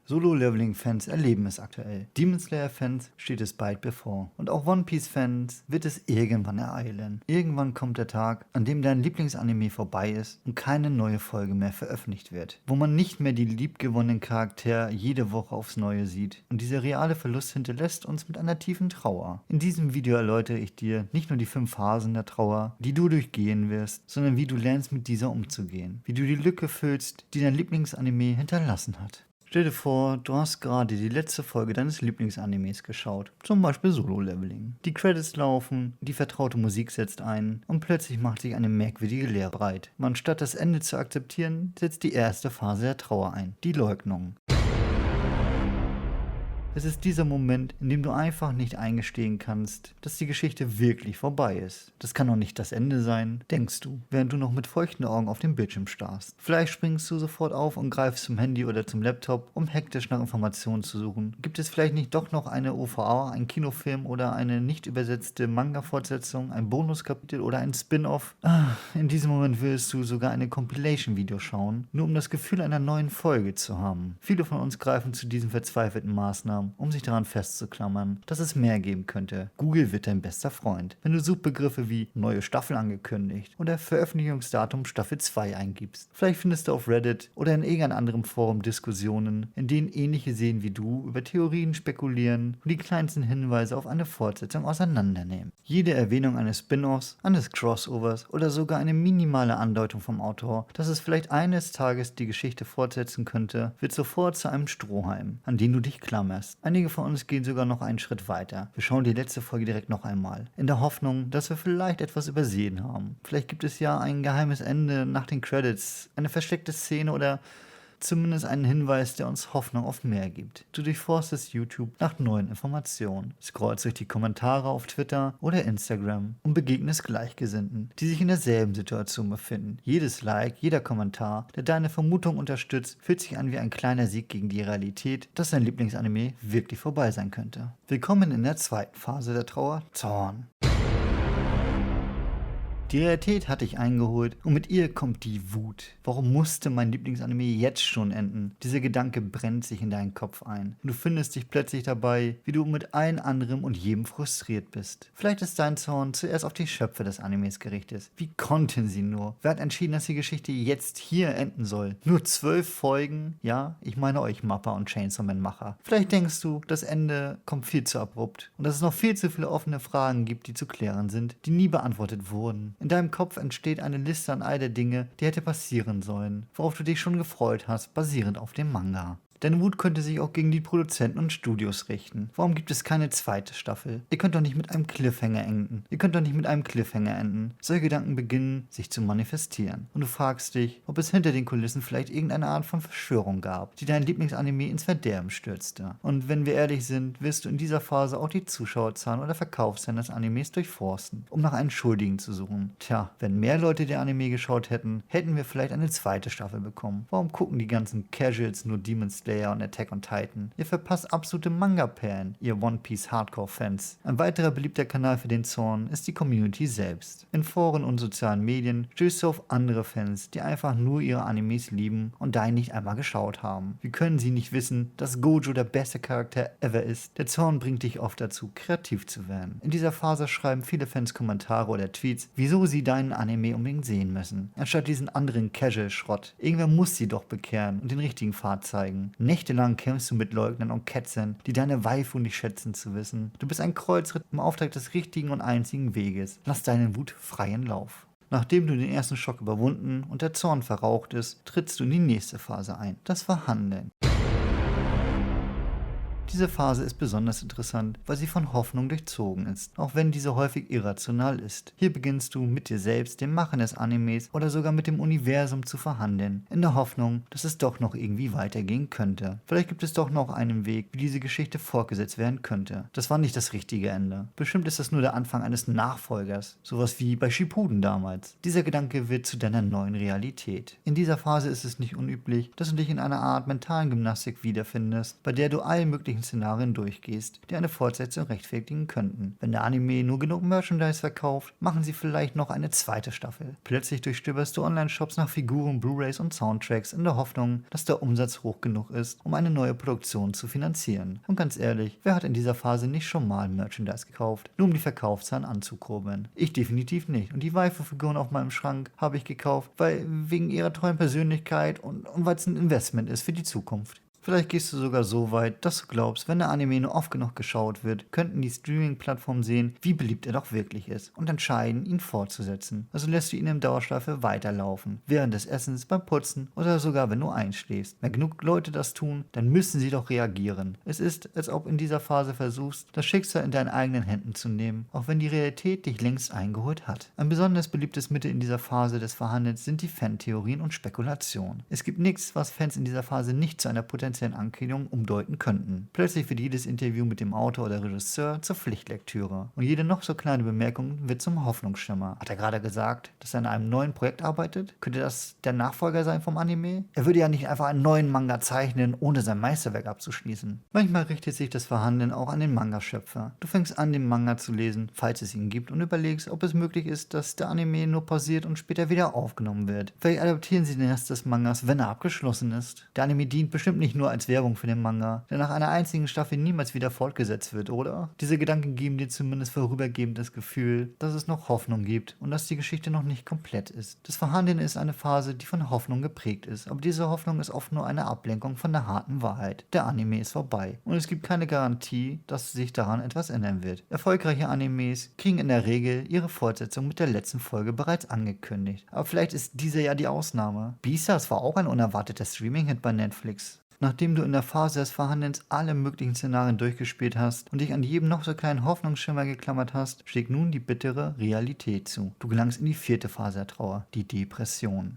Solo-Leveling-Fans erleben es aktuell. Demon Slayer-Fans steht es bald bevor. Und auch One Piece-Fans wird es irgendwann ereilen. Irgendwann kommt der Tag, an dem dein Lieblingsanime vorbei ist und keine neue Folge mehr veröffentlicht wird. Wo man nicht mehr die liebgewonnenen Charaktere jede Woche aufs Neue sieht. Und dieser reale Verlust hinterlässt uns mit einer tiefen Trauer. In diesem Video erläutere ich dir nicht nur die 5 Phasen der Trauer, die du durchgehen wirst, sondern wie du lernst, mit dieser umzugehen. Wie du die Lücke füllst, die dein Lieblingsanime hinterlassen hat. Stell dir vor, du hast gerade die letzte Folge deines Lieblingsanimes geschaut, zum Beispiel Solo-Leveling. Die Credits laufen, die vertraute Musik setzt ein und plötzlich macht sich eine merkwürdige Leere breit. Und anstatt das Ende zu akzeptieren, setzt die erste Phase der Trauer ein, die Leugnung. Es ist dieser Moment, in dem du einfach nicht eingestehen kannst, dass die Geschichte wirklich vorbei ist. Das kann doch nicht das Ende sein, denkst du, während du noch mit feuchten Augen auf den Bildschirm starrst. Vielleicht springst du sofort auf und greifst zum Handy oder zum Laptop, um hektisch nach Informationen zu suchen. Gibt es vielleicht nicht doch noch eine OVA, einen Kinofilm oder eine nicht übersetzte Manga-Fortsetzung, ein Bonuskapitel oder ein Spin-off? In diesem Moment willst du sogar eine Compilation-Video schauen, nur um das Gefühl einer neuen Folge zu haben. Viele von uns greifen zu diesen verzweifelten Maßnahmen, um sich daran festzuklammern, dass es mehr geben könnte. Google wird dein bester Freund, wenn du Suchbegriffe wie neue Staffel angekündigt oder Veröffentlichungsdatum Staffel 2 eingibst. Vielleicht findest du auf Reddit oder in irgendeinem anderen Forum Diskussionen, in denen ähnliche Seelen wie du über Theorien spekulieren und die kleinsten Hinweise auf eine Fortsetzung auseinandernehmen. Jede Erwähnung eines Spin-offs, eines Crossovers oder sogar eine minimale Andeutung vom Autor, dass es vielleicht eines Tages die Geschichte fortsetzen könnte, wird sofort zu einem Strohhalm, an den du dich klammerst. Einige von uns gehen sogar noch einen Schritt weiter. Wir schauen die letzte Folge direkt noch einmal, in der Hoffnung, dass wir vielleicht etwas übersehen haben. Vielleicht gibt es ja ein geheimes Ende nach den Credits, eine versteckte Szene oder zumindest einen Hinweis, der uns Hoffnung auf mehr gibt. Du durchforstest YouTube nach neuen Informationen, scrollst durch die Kommentare auf Twitter oder Instagram und begegnest Gleichgesinnten, die sich in derselben Situation befinden. Jedes Like, jeder Kommentar, der deine Vermutung unterstützt, fühlt sich an wie ein kleiner Sieg gegen die Realität, dass dein Lieblingsanime wirklich vorbei sein könnte. Willkommen in der zweiten Phase der Trauer, Zorn. Die Realität hat dich eingeholt und mit ihr kommt die Wut. Warum musste mein Lieblingsanime jetzt schon enden? Dieser Gedanke brennt sich in deinen Kopf ein. Und du findest dich plötzlich dabei, wie du mit allen anderen und jedem frustriert bist. Vielleicht ist dein Zorn zuerst auf die Schöpfer des Animes gerichtet. Wie konnten sie nur? Wer hat entschieden, dass die Geschichte jetzt hier enden soll? Nur 12 Folgen? Ja, ich meine euch Mappa und Chainsaw Man Macher. Vielleicht denkst du, das Ende kommt viel zu abrupt und dass es noch viel zu viele offene Fragen gibt, die zu klären sind, die nie beantwortet wurden. In deinem Kopf entsteht eine Liste an all der Dinge, die hätte passieren sollen, worauf du dich schon gefreut hast, basierend auf dem Manga. Deine Wut könnte sich auch gegen die Produzenten und Studios richten. Warum gibt es keine zweite Staffel? Ihr könnt doch nicht mit einem Cliffhanger enden. Solche Gedanken beginnen, sich zu manifestieren. Und du fragst dich, ob es hinter den Kulissen vielleicht irgendeine Art von Verschwörung gab, die dein Lieblingsanime ins Verderben stürzte. Und wenn wir ehrlich sind, wirst du in dieser Phase auch die Zuschauerzahlen oder Verkaufszahlen des Animes durchforsten, um nach einen Schuldigen zu suchen. Tja, wenn mehr Leute den Anime geschaut hätten, hätten wir vielleicht eine zweite Staffel bekommen. Warum gucken die ganzen Casuals nur Demon Slayer und Attack on Titan? Ihr verpasst absolute Manga-Perlen, ihr One Piece Hardcore-Fans. Ein weiterer beliebter Kanal für den Zorn ist die Community selbst. In Foren und sozialen Medien stößt du auf andere Fans, die einfach nur ihre Animes lieben und deinen nicht einmal geschaut haben. Wie können sie nicht wissen, dass Gojo der beste Charakter ever ist? Der Zorn bringt dich oft dazu, kreativ zu werden. In dieser Phase schreiben viele Fans Kommentare oder Tweets, wieso sie deinen Anime unbedingt sehen müssen. Anstatt diesen anderen Casual-Schrott. Irgendwer muss sie doch bekehren und den richtigen Pfad zeigen. Nächtelang kämpfst du mit Leugnern und Ketzern, die deine Waifu nicht schätzen zu wissen. Du bist ein Kreuzritt im Auftrag des richtigen und einzigen Weges. Lass deinen Wut freien Lauf. Nachdem du den ersten Schock überwunden und der Zorn verraucht ist, trittst du in die nächste Phase ein, das Verhandeln. Diese Phase ist besonders interessant, weil sie von Hoffnung durchzogen ist, auch wenn diese häufig irrational ist. Hier beginnst du mit dir selbst, dem Machen des Animes oder sogar mit dem Universum zu verhandeln, in der Hoffnung, dass es doch noch irgendwie weitergehen könnte. Vielleicht gibt es doch noch einen Weg, wie diese Geschichte fortgesetzt werden könnte. Das war nicht das richtige Ende. Bestimmt ist das nur der Anfang eines Nachfolgers, sowas wie bei Shippuden damals. Dieser Gedanke wird zu deiner neuen Realität. In dieser Phase ist es nicht unüblich, dass du dich in einer Art mentalen Gymnastik wiederfindest, bei der du allen möglichen Szenarien durchgehst, die eine Fortsetzung rechtfertigen könnten. Wenn der Anime nur genug Merchandise verkauft, machen sie vielleicht noch eine zweite Staffel. Plötzlich durchstöberst du Online-Shops nach Figuren, Blu-rays und Soundtracks in der Hoffnung, dass der Umsatz hoch genug ist, um eine neue Produktion zu finanzieren. Und ganz ehrlich, wer hat in dieser Phase nicht schon mal Merchandise gekauft, nur um die Verkaufszahlen anzukurbeln? Ich definitiv nicht. Und die Waifu-Figuren auf meinem Schrank habe ich gekauft, weil wegen ihrer tollen Persönlichkeit und weil es ein Investment ist für die Zukunft. Vielleicht gehst du sogar so weit, dass du glaubst, wenn der Anime nur oft genug geschaut wird, könnten die Streaming-Plattformen sehen, wie beliebt er doch wirklich ist und entscheiden, ihn fortzusetzen. Also lässt du ihn im Dauerschleife weiterlaufen, während des Essens, beim Putzen oder sogar wenn du einschläfst. Wenn genug Leute das tun, dann müssen sie doch reagieren. Es ist, als ob in dieser Phase versuchst, das Schicksal in deinen eigenen Händen zu nehmen, auch wenn die Realität dich längst eingeholt hat. Ein besonders beliebtes Mittel in dieser Phase des Verhandelns sind die Fantheorien und Spekulationen. Es gibt nichts, was Fans in dieser Phase nicht zu einer potenziellen Ankündigungen umdeuten könnten. Plötzlich wird jedes Interview mit dem Autor oder Regisseur zur Pflichtlektüre und jede noch so kleine Bemerkung wird zum Hoffnungsschimmer. Hat er gerade gesagt, dass er an einem neuen Projekt arbeitet? Könnte das der Nachfolger sein vom Anime? Er würde ja nicht einfach einen neuen Manga zeichnen, ohne sein Meisterwerk abzuschließen. Manchmal richtet sich das Verhandeln auch an den Manga-Schöpfer. Du fängst an, den Manga zu lesen, falls es ihn gibt, und überlegst, ob es möglich ist, dass der Anime nur pausiert und später wieder aufgenommen wird. Vielleicht adaptieren sie den Rest des Mangas, wenn er abgeschlossen ist. Der Anime dient bestimmt nicht nur als Werbung für den Manga, der nach einer einzigen Staffel niemals wieder fortgesetzt wird, oder? Diese Gedanken geben dir zumindest vorübergehend das Gefühl, dass es noch Hoffnung gibt und dass die Geschichte noch nicht komplett ist. Das Verhandeln ist eine Phase, die von Hoffnung geprägt ist, aber diese Hoffnung ist oft nur eine Ablenkung von der harten Wahrheit. Der Anime ist vorbei und es gibt keine Garantie, dass sich daran etwas ändern wird. Erfolgreiche Animes kriegen in der Regel ihre Fortsetzung mit der letzten Folge bereits angekündigt. Aber vielleicht ist diese ja die Ausnahme. Beastars war auch ein unerwarteter Streaming-Hit bei Netflix. Nachdem du in der Phase des Verhandelns alle möglichen Szenarien durchgespielt hast und dich an jedem noch so kleinen Hoffnungsschimmer geklammert hast, schlägt nun die bittere Realität zu. Du gelangst in die 4. Phase der Trauer, die Depression.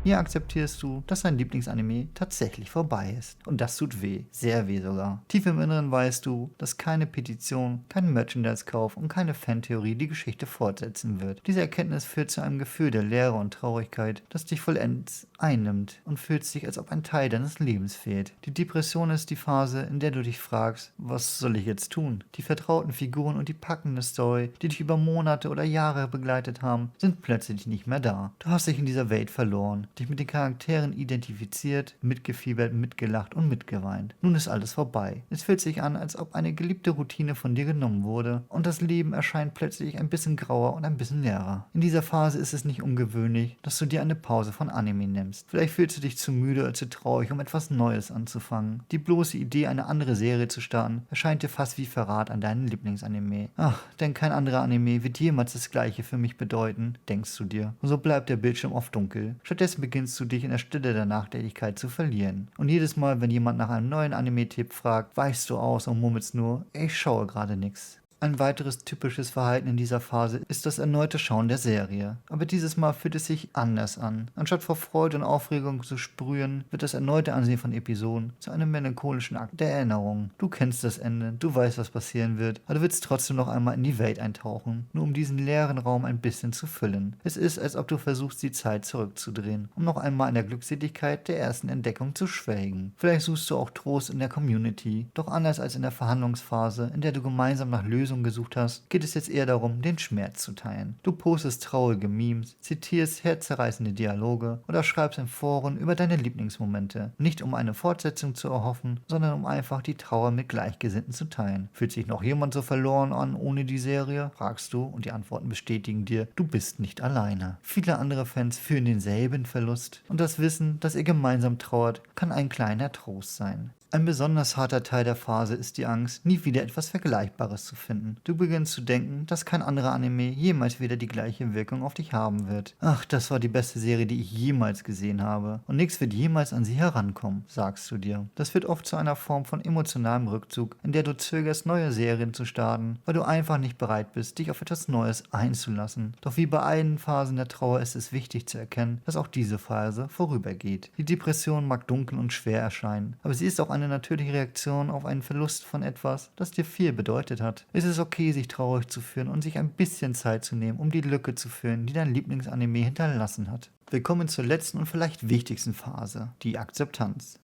Hier akzeptierst du, dass dein Lieblingsanime tatsächlich vorbei ist. Und das tut weh, sehr weh sogar. Tief im Inneren weißt du, dass keine Petition, kein Merchandise-Kauf und keine Fantheorie die Geschichte fortsetzen wird. Diese Erkenntnis führt zu einem Gefühl der Leere und Traurigkeit, das dich vollends einnimmt und fühlt sich, als ob ein Teil deines Lebens fehlt. Die Depression ist die Phase, in der du dich fragst, was soll ich jetzt tun? Die vertrauten Figuren und die packende Story, die dich über Monate oder Jahre begleitet haben, sind plötzlich nicht mehr da. Du hast dich in dieser Welt verloren, dich mit den Charakteren identifiziert, mitgefiebert, mitgelacht und mitgeweint. Nun ist alles vorbei. Es fühlt sich an, als ob eine geliebte Routine von dir genommen wurde und das Leben erscheint plötzlich ein bisschen grauer und ein bisschen leerer. In dieser Phase ist es nicht ungewöhnlich, dass du dir eine Pause von Anime nimmst. Vielleicht fühlst du dich zu müde oder zu traurig, um etwas Neues anzufangen. Die bloße Idee, eine andere Serie zu starten, erscheint dir fast wie Verrat an deinen Lieblingsanime. Ach, denn kein anderer Anime wird jemals das Gleiche für mich bedeuten, denkst du dir. Und so bleibt der Bildschirm oft dunkel. Stattdessen beginnst du dich in der Stille der Nachdenklichkeit zu verlieren. Und jedes Mal, wenn jemand nach einem neuen Anime-Tipp fragt, weichst du aus und murmelst nur, ich schaue gerade nichts. Ein weiteres typisches Verhalten in dieser Phase ist das erneute Schauen der Serie. Aber dieses Mal fühlt es sich anders an. Anstatt vor Freude und Aufregung zu sprühen, wird das erneute Ansehen von Episoden zu einem melancholischen Akt der Erinnerung. Du kennst das Ende, du weißt, was passieren wird, aber du willst trotzdem noch einmal in die Welt eintauchen, nur um diesen leeren Raum ein bisschen zu füllen. Es ist, als ob du versuchst, die Zeit zurückzudrehen, um noch einmal in der Glückseligkeit der ersten Entdeckung zu schwelgen. Vielleicht suchst du auch Trost in der Community, doch anders als in der Verhandlungsphase, in der du gemeinsam nach Lösungen gesucht hast, geht es jetzt eher darum, den Schmerz zu teilen. Du postest traurige Memes, zitierst herzzerreißende Dialoge oder schreibst in Foren über deine Lieblingsmomente. Nicht um eine Fortsetzung zu erhoffen, sondern um einfach die Trauer mit Gleichgesinnten zu teilen. Fühlt sich noch jemand so verloren an ohne die Serie? Fragst du und die Antworten bestätigen dir, du bist nicht alleine. Viele andere Fans fühlen denselben Verlust und das Wissen, dass ihr gemeinsam trauert, kann ein kleiner Trost sein. Ein besonders harter Teil der Phase ist die Angst, nie wieder etwas Vergleichbares zu finden. Du beginnst zu denken, dass kein anderer Anime jemals wieder die gleiche Wirkung auf dich haben wird. Ach, das war die beste Serie, die ich jemals gesehen habe. Und nichts wird jemals an sie herankommen, sagst du dir. Das wird oft zu einer Form von emotionalem Rückzug, in der du zögerst, neue Serien zu starten, weil du einfach nicht bereit bist, dich auf etwas Neues einzulassen. Doch wie bei allen Phasen der Trauer ist es wichtig zu erkennen, dass auch diese Phase vorübergeht. Die Depression mag dunkel und schwer erscheinen, aber sie ist auch eine natürliche Reaktion auf einen Verlust von etwas, das dir viel bedeutet hat. Es ist okay, sich traurig zu fühlen und sich ein bisschen Zeit zu nehmen, um die Lücke zu füllen, die dein Lieblingsanime hinterlassen hat. Willkommen zur letzten und vielleicht wichtigsten Phase, die Akzeptanz.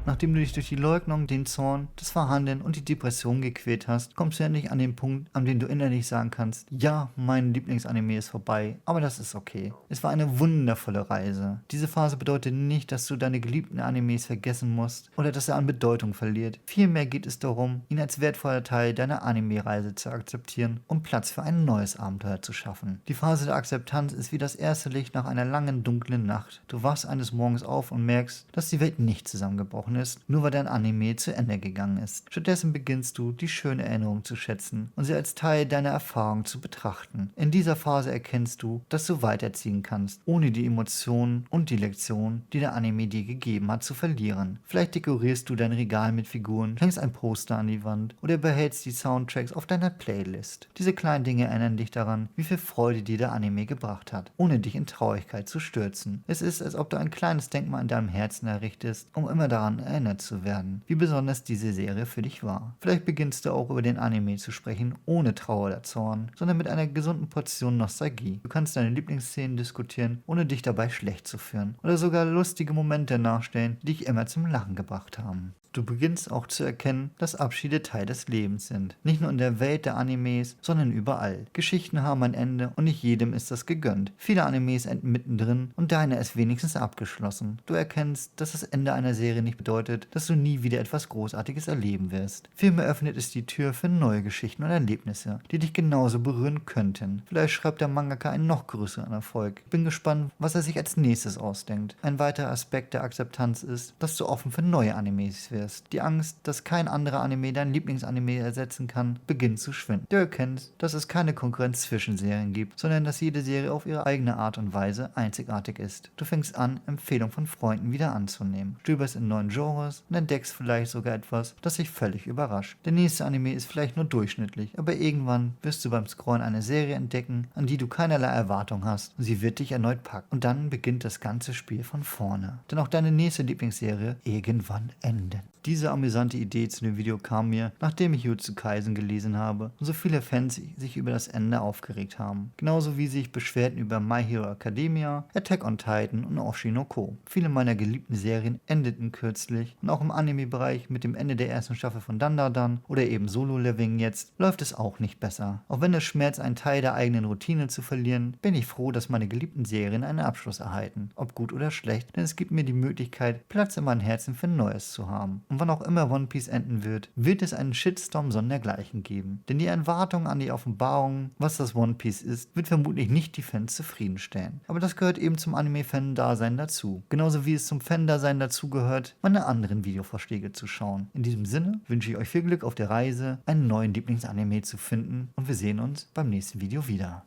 Nachdem du dich durch die Leugnung, den Zorn, das Verhandeln und die Depression gequält hast, kommst du endlich an den Punkt, an dem du innerlich sagen kannst, ja, mein Lieblingsanime ist vorbei, aber das ist okay. Es war eine wundervolle Reise. Diese Phase bedeutet nicht, dass du deine geliebten Animes vergessen musst oder dass er an Bedeutung verliert. Vielmehr geht es darum, ihn als wertvoller Teil deiner Anime-Reise zu akzeptieren und Platz für ein neues Abenteuer zu schaffen. Die Phase der Akzeptanz ist wie das erste Licht nach einer langen, dunklen Nacht. Du wachst eines Morgens auf und merkst, dass die Welt nicht zusammengebrochen ist, nur weil dein Anime zu Ende gegangen ist. Stattdessen beginnst du, die schöne Erinnerung zu schätzen und sie als Teil deiner Erfahrung zu betrachten. In dieser Phase erkennst du, dass du weiterziehen kannst, ohne die Emotionen und die Lektion, die der Anime dir gegeben hat, zu verlieren. Vielleicht dekorierst du dein Regal mit Figuren, hängst ein Poster an die Wand oder behältst die Soundtracks auf deiner Playlist. Diese kleinen Dinge erinnern dich daran, wie viel Freude dir der Anime gebracht hat, ohne dich in Traurigkeit zu stürzen. Es ist, als ob du ein kleines Denkmal in deinem Herzen errichtest, um immer daran erinnert zu werden, wie besonders diese Serie für dich war. Vielleicht beginnst du auch über den Anime zu sprechen, ohne Trauer oder Zorn, sondern mit einer gesunden Portion Nostalgie. Du kannst deine Lieblingsszenen diskutieren, ohne dich dabei schlecht zu fühlen, oder sogar lustige Momente nachstellen, die dich immer zum Lachen gebracht haben. Du beginnst auch zu erkennen, dass Abschiede Teil des Lebens sind. Nicht nur in der Welt der Animes, sondern überall. Geschichten haben ein Ende und nicht jedem ist das gegönnt. Viele Animes enden mittendrin und deine ist wenigstens abgeschlossen. Du erkennst, dass das Ende einer Serie nicht bedeutet, dass du nie wieder etwas Großartiges erleben wirst. Vielmehr öffnet es die Tür für neue Geschichten und Erlebnisse, die dich genauso berühren könnten. Vielleicht schreibt der Mangaka einen noch größeren Erfolg. Ich bin gespannt, was er sich als nächstes ausdenkt. Ein weiterer Aspekt der Akzeptanz ist, dass du offen für neue Animes wirst. Die Angst, dass kein anderer Anime dein Lieblingsanime ersetzen kann, beginnt zu schwinden. Du erkennst, dass es keine Konkurrenz zwischen Serien gibt, sondern dass jede Serie auf ihre eigene Art und Weise einzigartig ist. Du fängst an, Empfehlungen von Freunden wieder anzunehmen, stöberst in neuen Genres und entdeckst vielleicht sogar etwas, das dich völlig überrascht. Der nächste Anime ist vielleicht nur durchschnittlich, aber irgendwann wirst du beim Scrollen eine Serie entdecken, an die du keinerlei Erwartung hast und sie wird dich erneut packen. Und dann beginnt das ganze Spiel von vorne. Denn auch deine nächste Lieblingsserie irgendwann endet. Diese amüsante Idee zu dem Video kam mir, nachdem ich Jujutsu Kaisen gelesen habe und so viele Fans sich über das Ende aufgeregt haben. Genauso wie sich beschwerten über My Hero Academia, Attack on Titan und Oshi no Ko. Viele meiner geliebten Serien endeten kürzlich und auch im Anime-Bereich mit dem Ende der ersten Staffel von Dandadan oder eben Solo-Leveling jetzt läuft es auch nicht besser. Auch wenn es schmerzt, einen Teil der eigenen Routine zu verlieren, bin ich froh, dass meine geliebten Serien einen Abschluss erhalten. Ob gut oder schlecht, denn es gibt mir die Möglichkeit, Platz in meinem Herzen für Neues zu haben. Und wann auch immer One Piece enden wird es einen Shitstorm sondergleichen geben. Denn die Erwartung an die Offenbarung, was das One Piece ist, wird vermutlich nicht die Fans zufriedenstellen. Aber das gehört eben zum Anime-Fan-Dasein dazu. Genauso wie es zum Fan-Dasein dazu gehört, meine anderen Videovorschläge zu schauen. In diesem Sinne wünsche ich euch viel Glück auf der Reise, einen neuen Lieblingsanime zu finden und wir sehen uns beim nächsten Video wieder.